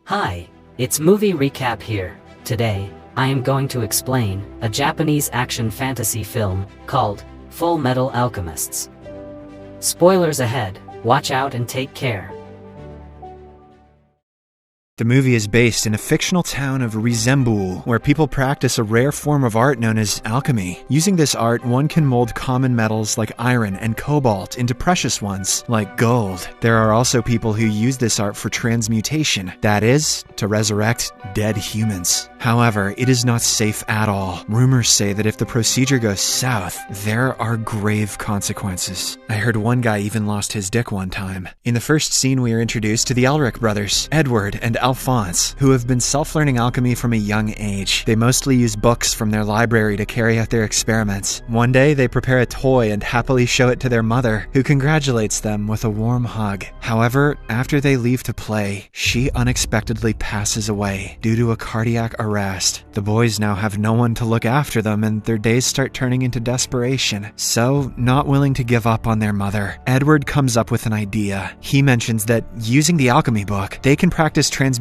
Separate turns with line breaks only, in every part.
Hi, it's Movie Recap here. Today, I am going to explain a Japanese action fantasy film called Fullmetal Alchemists. Spoilers ahead, watch out and take care.
The movie is based in a fictional town of Rizembul, where people practice a rare form of art known as alchemy. Using this art, one can mold common metals like iron and cobalt into precious ones like gold. There are also people who use this art for transmutation, that is, to resurrect dead humans. However, it is not safe at all. Rumors say that if the procedure goes south, there are grave consequences. I heard one guy even lost his dick one time. In the first scene, we are introduced to the Elric brothers, Edward and Alphonse, who have been self-learning alchemy from a young age. They mostly use books from their library to carry out their experiments. One day, they prepare a toy and happily show it to their mother, who congratulates them with a warm hug. However, after they leave to play, she unexpectedly passes away due to a cardiac arrest. The boys now have no one to look after them, and their days start turning into desperation. So, not willing to give up on their mother, Edward comes up with an idea. He mentions that using the alchemy book, they can practice transmutation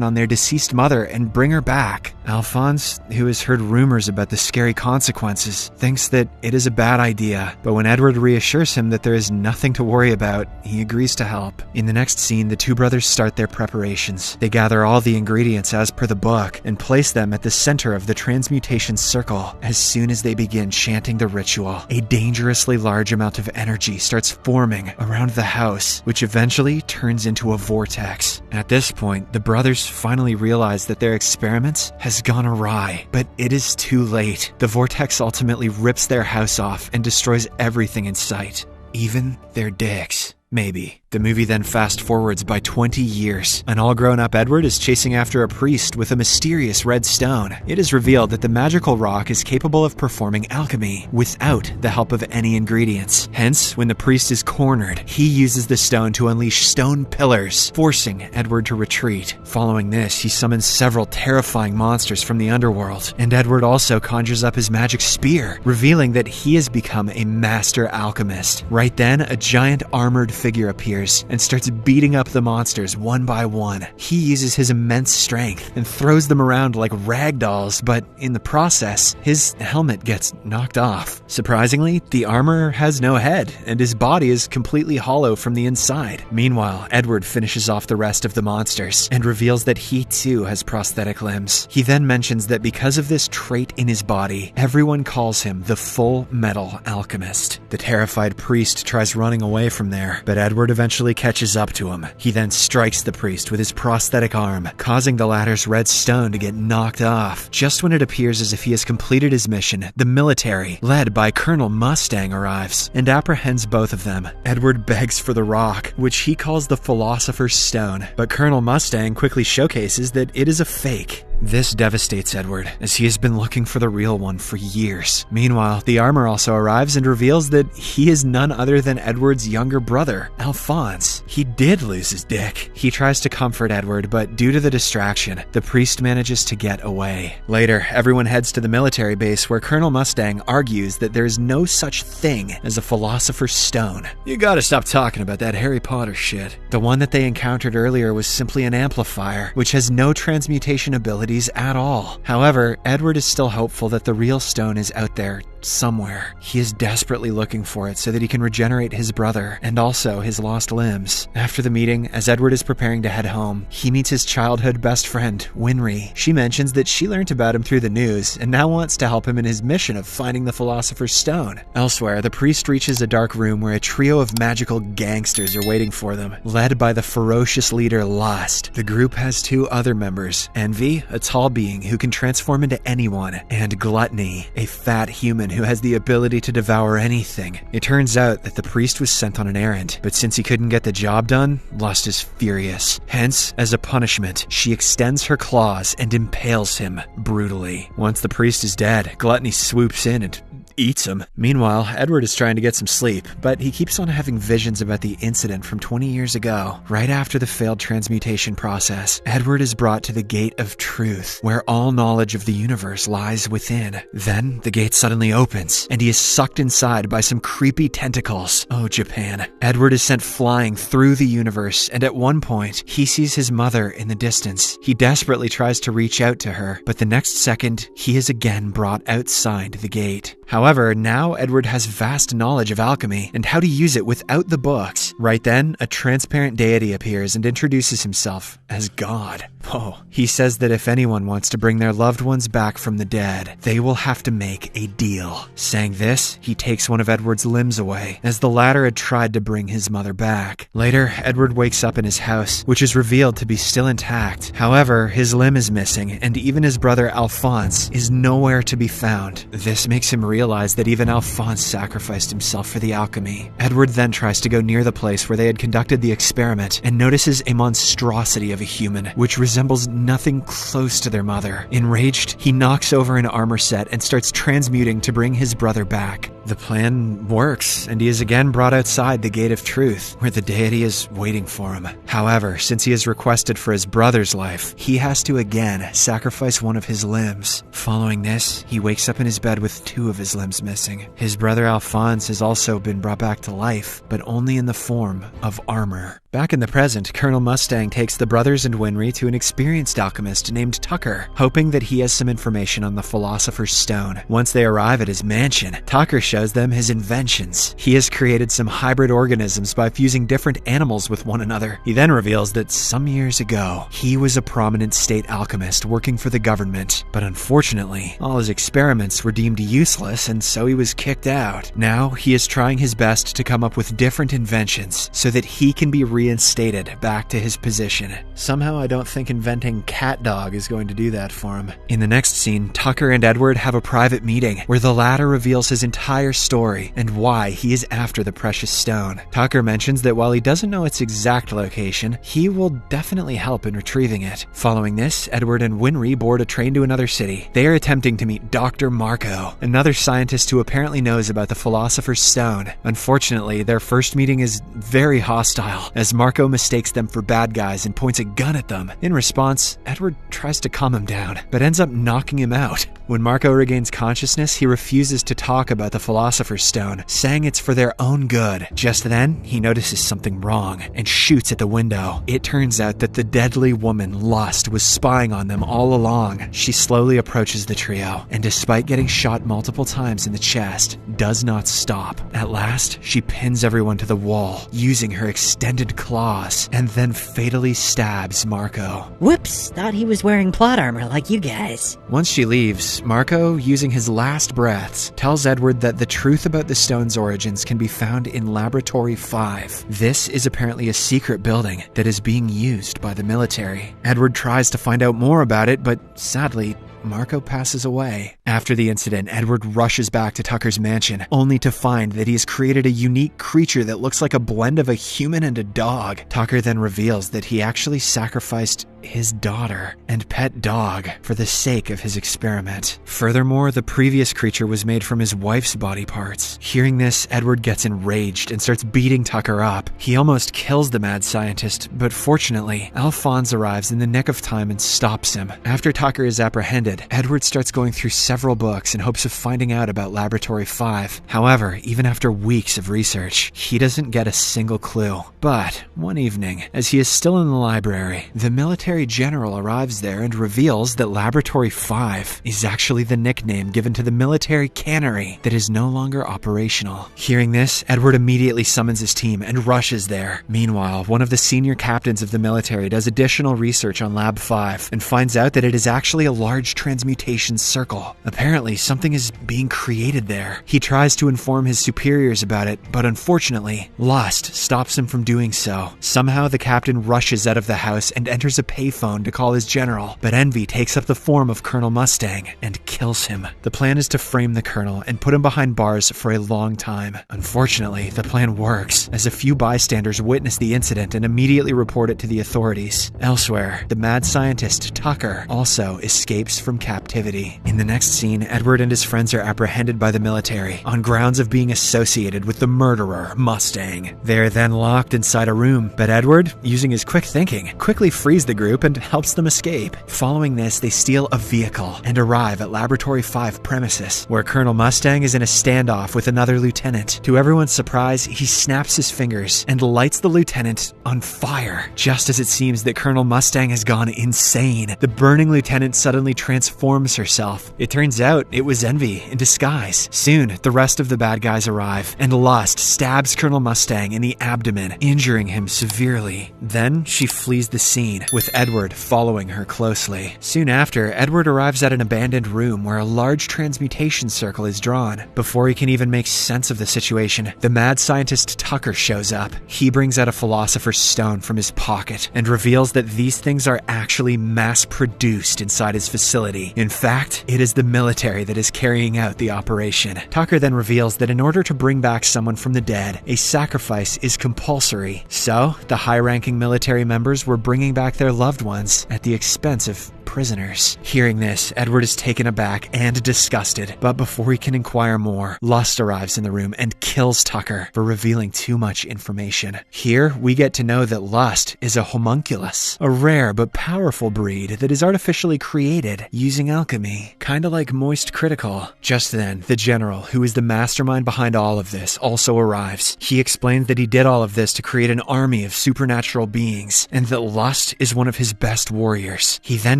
on their deceased mother and bring her back. Alphonse, who has heard rumors about the scary consequences, thinks that it is a bad idea, but when Edward reassures him that there is nothing to worry about, he agrees to help. In the next scene, the two brothers start their preparations. They gather all the ingredients as per the book and place them at the center of the transmutation circle. As soon as they begin chanting the ritual, a dangerously large amount of energy starts forming around the house, which eventually turns into a vortex. At this point, the brothers finally realize that their experiments has gone awry, but it is too late. The vortex ultimately rips their house off and destroys everything in sight, even their dicks. Maybe. The movie then fast-forwards by 20 years. An all-grown-up Edward is chasing after a priest with a mysterious red stone. It is revealed that the magical rock is capable of performing alchemy without the help of any ingredients. Hence, when the priest is cornered, he uses the stone to unleash stone pillars, forcing Edward to retreat. Following this, he summons several terrifying monsters from the underworld, and Edward also conjures up his magic spear, revealing that he has become a master alchemist. Right then, a giant armored figure appears and starts beating up the monsters one by one. He uses his immense strength and throws them around like rag dolls, but in the process, his helmet gets knocked off. Surprisingly, the armor has no head, and his body is completely hollow from the inside. Meanwhile, Edward finishes off the rest of the monsters and reveals that he too has prosthetic limbs. He then mentions that because of this trait in his body, everyone calls him the Fullmetal Alchemist. The terrified priest tries running away from there, but Edward eventually catches up to him. He then strikes the priest with his prosthetic arm, causing the latter's red stone to get knocked off. Just when it appears as if he has completed his mission, the military, led by Colonel Mustang, arrives and apprehends both of them. Edward begs for the rock, which he calls the Philosopher's Stone, but Colonel Mustang quickly showcases that it is a fake. This devastates Edward, as he has been looking for the real one for years. Meanwhile, the armor also arrives and reveals that he is none other than Edward's younger brother, Alphonse. He did lose his dick. He tries to comfort Edward, but due to the distraction, the priest manages to get away. Later, everyone heads to the military base where Colonel Mustang argues that there is no such thing as a Philosopher's Stone. You gotta stop talking about that Harry Potter shit. The one that they encountered earlier was simply an amplifier, which has no transmutation ability at all. However, Edward is still hopeful that the real stone is out there somewhere. He is desperately looking for it so that he can regenerate his brother and also his lost limbs. After the meeting, as Edward is preparing to head home, he meets his childhood best friend, Winry. She mentions that she learned about him through the news and now wants to help him in his mission of finding the Philosopher's Stone. Elsewhere, the priest reaches a dark room where a trio of magical gangsters are waiting for them, led by the ferocious leader Lust. The group has two other members, Envy, a tall being who can transform into anyone, and Gluttony, a fat human who has the ability to devour anything. It turns out that the priest was sent on an errand, but since he couldn't get the job done, Lust is furious. Hence, as a punishment, she extends her claws and impales him brutally. Once the priest is dead, Gluttony swoops in and eats him. Meanwhile, Edward is trying to get some sleep, but he keeps on having visions about the incident from 20 years ago. Right after the failed transmutation process, Edward is brought to the Gate of Truth, where all knowledge of the universe lies within. Then, the gate suddenly opens, and he is sucked inside by some creepy tentacles. Oh, Japan. Edward is sent flying through the universe, and at one point, he sees his mother in the distance. He desperately tries to reach out to her, but the next second, he is again brought outside the gate. However, now Edward has vast knowledge of alchemy and how to use it without the books. Right then, a transparent deity appears and introduces himself as God. Oh, he says that if anyone wants to bring their loved ones back from the dead, they will have to make a deal. Saying this, he takes one of Edward's limbs away, as the latter had tried to bring his mother back. Later, Edward wakes up in his house, which is revealed to be still intact. However, his limb is missing, and even his brother Alphonse is nowhere to be found. This makes him realize that even Alphonse sacrificed himself for the alchemy. Edward then tries to go near the place where they had conducted the experiment and notices a monstrosity of a human, which resembles nothing close to their mother. Enraged, he knocks over an armor set and starts transmuting to bring his brother back. The plan works, and he is again brought outside the Gate of Truth, where the deity is waiting for him. However, since he has requested for his brother's life, he has to again sacrifice one of his limbs. Following this, he wakes up in his bed with two of his limbs missing. His brother Alphonse has also been brought back to life, but only in the form of armor. Back in the present, Colonel Mustang takes the brothers and Winry to an experienced alchemist named Tucker, hoping that he has some information on the Philosopher's Stone. Once they arrive at his mansion, Tucker shows them his inventions. He has created some hybrid organisms by fusing different animals with one another. He then reveals that some years ago, he was a prominent state alchemist working for the government, but unfortunately, all his experiments were deemed useless, and so he was kicked out. Now, he is trying his best to come up with different inventions so that he can be reinstated back to his position. Somehow I don't think inventing Cat Dog is going to do that for him. In the next scene, Tucker and Edward have a private meeting where the latter reveals his entire story and why he is after the precious stone. Tucker mentions that while he doesn't know its exact location, he will definitely help in retrieving it. Following this, Edward and Winry board a train to another city. They are attempting to meet Dr. Marco, another scientist who apparently knows about the Philosopher's Stone. Unfortunately, their first meeting is very hostile, as Marco mistakes them for bad guys and points a gun at them. In response, Edward tries to calm him down, but ends up knocking him out. When Marco regains consciousness, he refuses to talk about the Philosopher's Stone, saying it's for their own good. Just then, he notices something wrong and shoots at the window. It turns out that the deadly woman, Lust, was spying on them all along. She slowly approaches the trio, and despite getting shot multiple times in the chest, does not stop. At last, she pins everyone to the wall, using her extended claws, and then fatally stabs Marco.
Whoops, thought he was wearing plot armor like you guys.
Once she leaves, Marco, using his last breaths, tells Edward that the truth about the stone's origins can be found in Laboratory 5. This is apparently a secret building that is being used by the military. Edward tries to find out more about it, but sadly, Marco passes away. After the incident, Edward rushes back to Tucker's mansion, only to find that he has created a unique creature that looks like a blend of a human and a dog. Tucker then reveals that he actually sacrificed his daughter and pet dog for the sake of his experiment. Furthermore, the previous creature was made from his wife's body parts. Hearing this, Edward gets enraged and starts beating Tucker up. He almost kills the mad scientist, but fortunately, Alphonse arrives in the nick of time and stops him. After Tucker is apprehended, Edward starts going through several books in hopes of finding out about Laboratory 5. However, even after weeks of research, he doesn't get a single clue. But one evening, as he is still in the library, the military general arrives there and reveals that Laboratory 5 is actually the nickname given to the military cannery that is no longer operational. Hearing this, Edward immediately summons his team and rushes there. Meanwhile, one of the senior captains of the military does additional research on Lab 5 and finds out that it is actually a large transmutation circle. Apparently, something is being created there. He tries to inform his superiors about it, but unfortunately, Lust stops him from doing so. Somehow, the captain rushes out of the house and enters a payphone to call his general, but Envy takes up the form of Colonel Mustang and kills him. The plan is to frame the colonel and put him behind bars for a long time. Unfortunately, the plan works, as a few bystanders witness the incident and immediately report it to the authorities. Elsewhere, the mad scientist Tucker also escapes from captivity. In the next scene, Edward and his friends are apprehended by the military on grounds of being associated with the murderer Mustang. They are then locked inside a room, but Edward, using his quick thinking, quickly frees the group and helps them escape. Following this, they steal a vehicle and arrive at Laboratory 5 premises, where Colonel Mustang is in a standoff with another lieutenant. To everyone's surprise, he snaps his fingers and lights the lieutenant on fire. Just as it seems that Colonel Mustang has gone insane, the burning lieutenant suddenly transforms herself. It turns out it was Envy in disguise. Soon, the rest of the bad guys arrive, and Lust stabs Colonel Mustang in the abdomen, injuring him severely. Then she flees the scene, with Edward following her closely. Soon after, Edward arrives at an abandoned room where a large transmutation circle is drawn. Before he can even make sense of the situation, the mad scientist Tucker shows up. He brings out a philosopher's stone from his pocket and reveals that these things are actually mass-produced inside his facility. In fact, it is the military that is carrying out the operation. Tucker then reveals that in order to bring back someone from the dead, a sacrifice is compulsory. So, the high-ranking military members were bringing back their loved ones at the expense of prisoners. Hearing this, Edward is taken aback and disgusted, but before he can inquire more, Lust arrives in the room and kills Tucker for revealing too much information. Here, we get to know that Lust is a homunculus, a rare but powerful breed that is artificially created using alchemy, kinda like Moist Critical. Just then, the general, who is the mastermind behind all of this, also arrives. He explains that he did all of this to create an army of supernatural beings, and that Lust is one of his best warriors. He then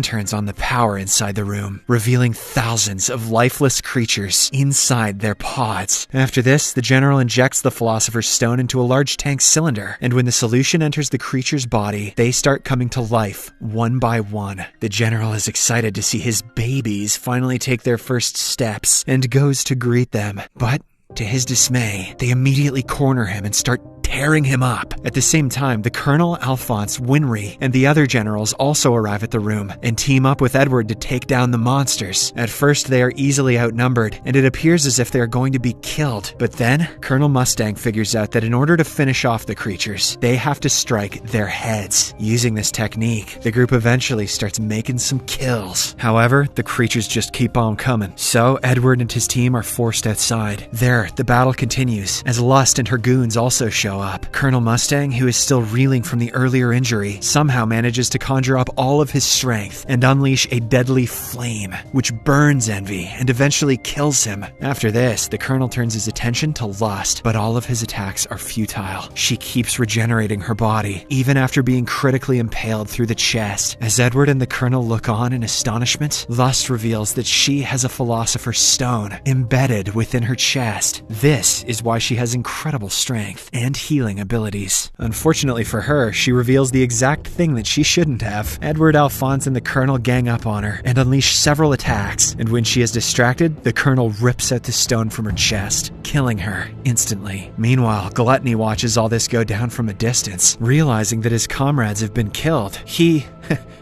turns on the power inside the room, revealing thousands of lifeless creatures inside their pods. After this, the general injects the Philosopher's Stone into a large tank cylinder, and when the solution enters the creature's body, they start coming to life, one by one. The general is excited to see his babies finally take their first steps, and goes to greet them. But to his dismay, they immediately corner him and start tearing him up. At the same time, the Colonel, Alphonse, Winry, and the other generals also arrive at the room and team up with Edward to take down the monsters. At first, they are easily outnumbered, and it appears as if they are going to be killed. But then, Colonel Mustang figures out that in order to finish off the creatures, they have to strike their heads. Using this technique, the group eventually starts making some kills. However, the creatures just keep on coming, so Edward and his team are forced outside. There, the battle continues, as Lust and her goons also show up. Colonel Mustang, who is still reeling from the earlier injury, somehow manages to conjure up all of his strength and unleash a deadly flame, which burns Envy and eventually kills him. After this, the Colonel turns his attention to Lust, but all of his attacks are futile. She keeps regenerating her body, even after being critically impaled through the chest. As Edward and the Colonel look on in astonishment, Lust reveals that she has a Philosopher's Stone embedded within her chest. This is why she has incredible strength and healing abilities. Unfortunately for her, she reveals the exact thing that she shouldn't have. Edward, Alphonse, and the Colonel gang up on her and unleash several attacks, and when she is distracted, the Colonel rips out the stone from her chest, killing her instantly. Meanwhile, Gluttony watches all this go down from a distance. Realizing that his comrades have been killed, he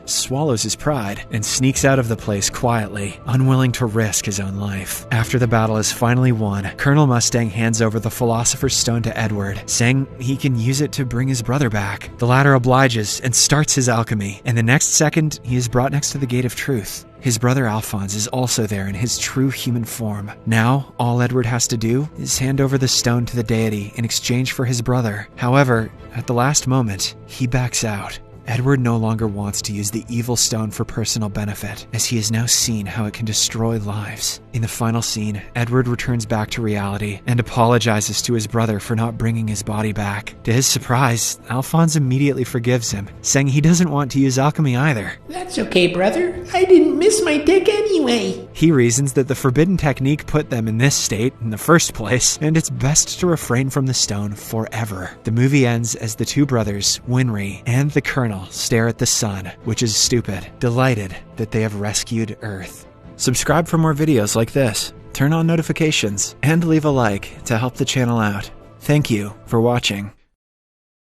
swallows his pride and sneaks out of the place quietly, unwilling to risk his own life. After the battle is finally won, Colonel Mustang hands over the Philosopher's Stone to Edward, saying he can use it to bring his brother back. The latter obliges and starts his alchemy, and the next second, he is brought next to the Gate of Truth. His brother Alphonse is also there in his true human form. Now, all Edward has to do is hand over the stone to the deity in exchange for his brother. However, at the last moment, he backs out. Edward no longer wants to use the evil stone for personal benefit, as he has now seen how it can destroy lives. In the final scene, Edward returns back to reality and apologizes to his brother for not bringing his body back. To his surprise, Alphonse immediately forgives him, saying he doesn't want to use alchemy either.
That's okay, brother. I didn't miss my dick anyway.
He reasons that the forbidden technique put them in this state in the first place, and it's best to refrain from the stone forever. The movie ends as the two brothers, Winry and the Colonel, stare at the sun, which is stupid, delighted that they have rescued Earth. Subscribe for more videos like this, turn on notifications, and leave a like to help the channel out. Thank you for watching.